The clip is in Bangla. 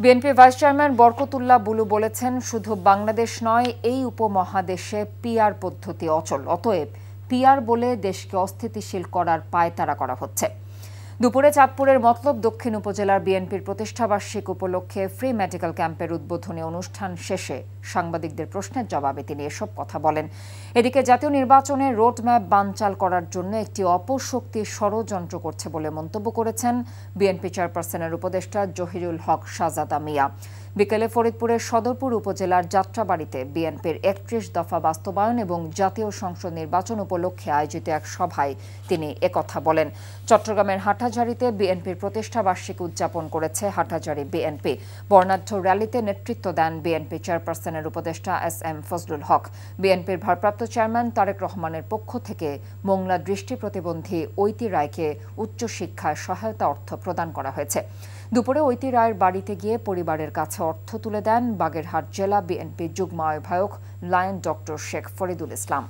BNP vice chairman Barkatullah Bulu বলেছেন, শুধু বাংলাদেশ নয়, এই উপমহাদেশে পিআর পদ্ধতি অচল। অতএব পিআর বলে দেশকে অস্থিতিশীল করার পায়তারা করা হচ্ছে। দুপুরে চাঁদপুরের মতলব দক্ষিণ উপজেলার বিএনপির প্রতিষ্ঠাবার্ষিক উপলক্ষে ফ্রি মেডিকেল ক্যাম্পের উদ্বোধনী অনুষ্ঠান শেষে সাংবাদিকদের প্রশ্নের জবাবে তিনি এসব কথা বলেন। এদিকে জাতীয় নির্বাচনে রোডম্যাপ বানচাল করার জন্য একটি অপশক্তি ষড়যন্ত্র করছে বলে মন্তব্য করেছেন বিএনপি চেয়ারপারসনের উপদেষ্টা জহিরুল হক শাহজাদা মিয়া। বিকেলে ফরিদপুরের সদরপুর উপজেলার যাত্রাবাড়িতে বিএনপির ৩১ দফা বাস্তবায়ন এবং জাতীয় সংসদ নির্বাচন উপলক্ষে আয়োজিত এক সভায় তিনি একথা বলেন। চট্টগ্রামের হাটহাজারীতে বিএনপির প্রতিষ্ঠাবার্ষিকী উদযাপন করেছে হাটহাজারী বিএনপি। বর্ণাঢ্য র্যালিতে নেতৃত্ব দেন বিএনপি চেয়ারপারসনের উপদেষ্টা এস.এম. ফজলুল হক। বিএনপির ভারপ্রাপ্ত চেয়ারম্যান তারেক রহমানের পক্ষ থেকে মোংলা দৃষ্টি প্রতিবন্ধী ঐতি রায়কে উচ্চশিক্ষায় সহায়তা অর্থ প্রদান করা হয়েছে। দুপুরে ঐতি রায়ের বাড়িতে গিয়ে পরিবারের কাছে অর্থ তুলে দেন বাগেরহাট জেলা বিএনপি যুগ্ম আহ্বায়ক লায়ন ডক্টর শেখ ফরিদুল ইসলাম।